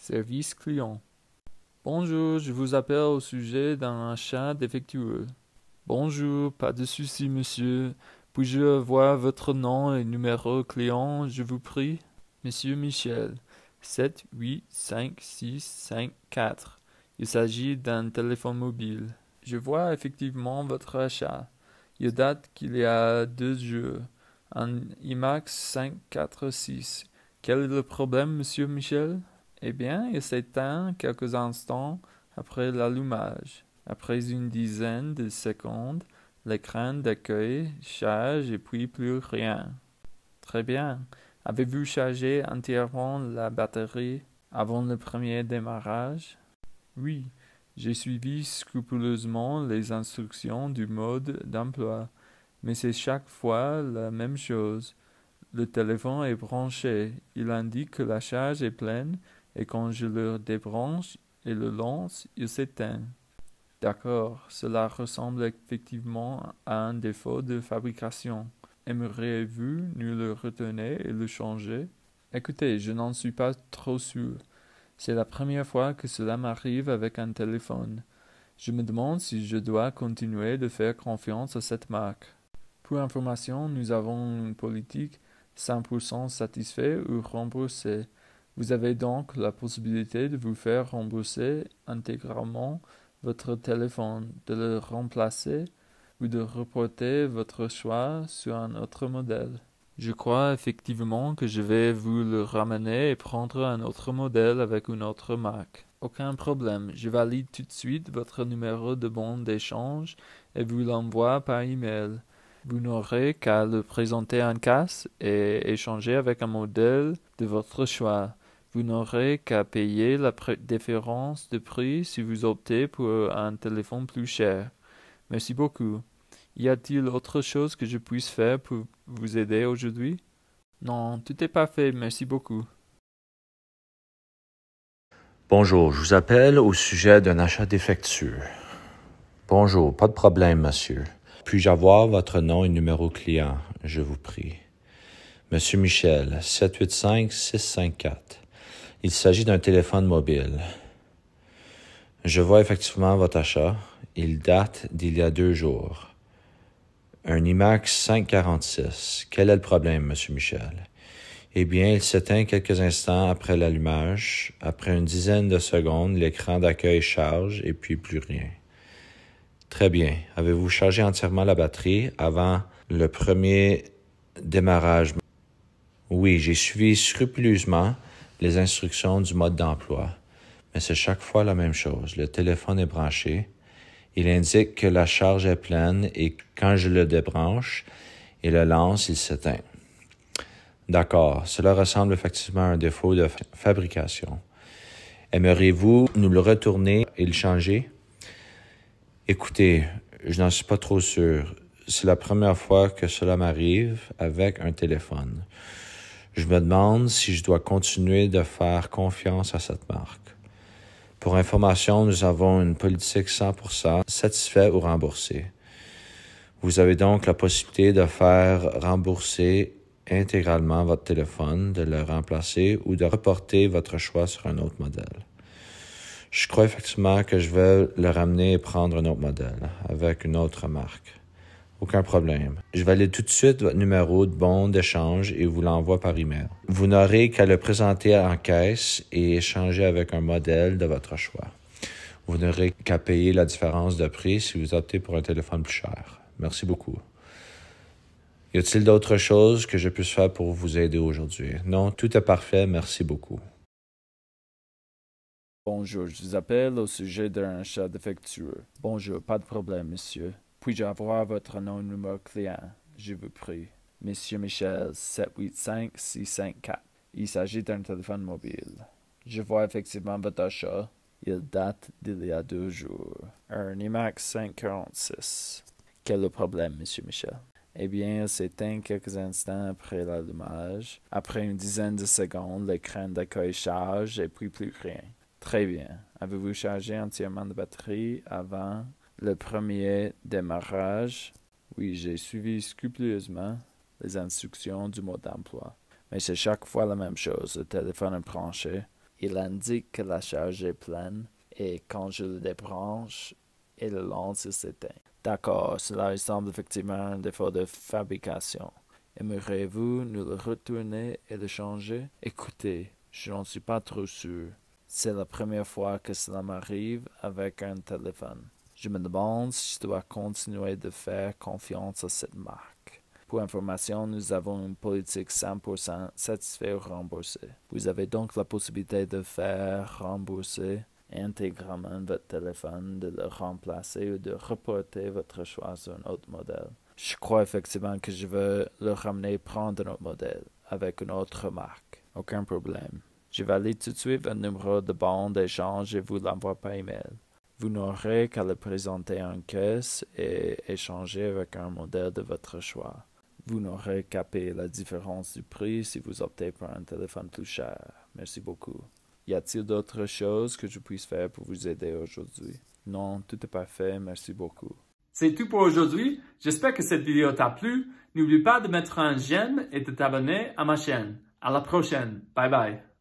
Service client. Bonjour, je vous appelle au sujet d'un achat défectueux. Bonjour, pas de souci, monsieur. Puis-je avoir votre nom et numéro client, je vous prie? Monsieur Michel, 7856554. Il s'agit d'un téléphone mobile. Je vois effectivement votre achat. Il date qu'il y a 2 jours. Un IMAX 546. Quel est le problème, monsieur Michel? Eh bien, il s'éteint quelques instants après l'allumage. Après une dizaine de secondes, l'écran d'accueil charge et puis plus rien. Très bien. Avez-vous chargé entièrement la batterie avant le premier démarrage? Oui, j'ai suivi scrupuleusement les instructions du mode d'emploi, mais c'est chaque fois la même chose. Le téléphone est branché, il indique que la charge est pleine et quand je le débranche et le lance, il s'éteint. D'accord, cela ressemble effectivement à un défaut de fabrication. Aimeriez-vous nous le retourner et le changer? Écoutez, je n'en suis pas trop sûr. C'est la première fois que cela m'arrive avec un téléphone. Je me demande si je dois continuer de faire confiance à cette marque. Pour information, nous avons une politique 100% satisfait ou remboursé. Vous avez donc la possibilité de vous faire rembourser intégralement votre téléphone, de le remplacer ou de reporter votre choix sur un autre modèle. Je crois effectivement que je vais vous le ramener et prendre un autre modèle avec une autre marque. Aucun problème, je valide tout de suite votre numéro de bon d'échange et vous l'envoie par email. Vous n'aurez qu'à le présenter en caisse et échanger avec un modèle de votre choix. Vous n'aurez qu'à payer la différence de prix si vous optez pour un téléphone plus cher. Merci beaucoup. Y a-t-il autre chose que je puisse faire pour vous aider aujourd'hui? Non, tout est parfait, merci beaucoup. Bonjour, je vous appelle au sujet d'un achat défectueux. Bonjour, pas de problème, monsieur. Puis-je avoir votre nom et numéro client, je vous prie? Monsieur Michel, 785-654. Il s'agit d'un téléphone mobile. Je vois effectivement votre achat. Il date d'il y a 2 jours. Un IMAX 546. Quel est le problème, monsieur Michel? Eh bien, il s'éteint quelques instants après l'allumage. Après une dizaine de secondes, l'écran d'accueil charge et puis plus rien. Très bien. Avez-vous chargé entièrement la batterie avant le premier démarrage? Oui, j'ai suivi scrupuleusement les instructions du mode d'emploi, mais c'est chaque fois la même chose. Le téléphone est branché, il indique que la charge est pleine et quand je le débranche et le lance, il s'éteint. D'accord, cela ressemble effectivement à un défaut de fabrication. Aimeriez-vous nous le retourner et le changer? Écoutez, je n'en suis pas trop sûr. C'est la première fois que cela m'arrive avec un téléphone. Je me demande si je dois continuer de faire confiance à cette marque. Pour information, nous avons une politique 100% satisfait ou remboursé. Vous avez donc la possibilité de faire rembourser intégralement votre téléphone, de le remplacer ou de reporter votre choix sur un autre modèle. Je crois effectivement que je vais le ramener et prendre un autre modèle avec une autre marque. Aucun problème. Je valide tout de suite votre numéro de bon d'échange et vous l'envoie par email. Vous n'aurez qu'à le présenter en caisse et échanger avec un modèle de votre choix. Vous n'aurez qu'à payer la différence de prix si vous optez pour un téléphone plus cher. Merci beaucoup. Y a-t-il d'autres choses que je puisse faire pour vous aider aujourd'hui? Non, tout est parfait. Merci beaucoup. Bonjour, je vous appelle au sujet d'un achat défectueux. Bonjour, pas de problème, monsieur. Puis-je avoir votre nom et numéro client, je vous prie? Monsieur Michel, 785-654. Il s'agit d'un téléphone mobile. Je vois effectivement votre achat. Il date d'il y a 2 jours. Un IMAX 546. Quel est le problème, monsieur Michel? Eh bien, il s'éteint quelques instants après l'allumage. Après une dizaine de secondes, l'écran d'accueil charge et puis plus rien. Très bien. Avez-vous chargé entièrement la batterie avant le premier démarrage? Oui, j'ai suivi scrupuleusement les instructions du mode d'emploi. Mais c'est chaque fois la même chose. Le téléphone est branché. Il indique que la charge est pleine et quand je le débranche et le lance, il s'éteint. D'accord, cela semble effectivement un défaut de fabrication. Aimeriez-vous nous le retourner et le changer? Écoutez, je n'en suis pas trop sûr. C'est la première fois que cela m'arrive avec un téléphone. Je me demande si je dois continuer de faire confiance à cette marque. Pour information, nous avons une politique 100% satisfait ou remboursé. Vous avez donc la possibilité de faire rembourser intégralement votre téléphone, de le remplacer ou de reporter votre choix sur un autre modèle. Je crois effectivement que je veux le ramener prendre un autre modèle avec une autre marque. Aucun problème. Je valide tout de suite un numéro de bon d'échange et vous l'envoie par email. Vous n'aurez qu'à le présenter en caisse et échanger avec un modèle de votre choix. Vous n'aurez qu'à payer la différence du prix si vous optez pour un téléphone plus cher. Merci beaucoup. Y a-t-il d'autres choses que je puisse faire pour vous aider aujourd'hui? Non, tout est parfait, merci beaucoup. C'est tout pour aujourd'hui. J'espère que cette vidéo t'a plu. N'oublie pas de mettre un j'aime et de t'abonner à ma chaîne. À la prochaine. Bye bye.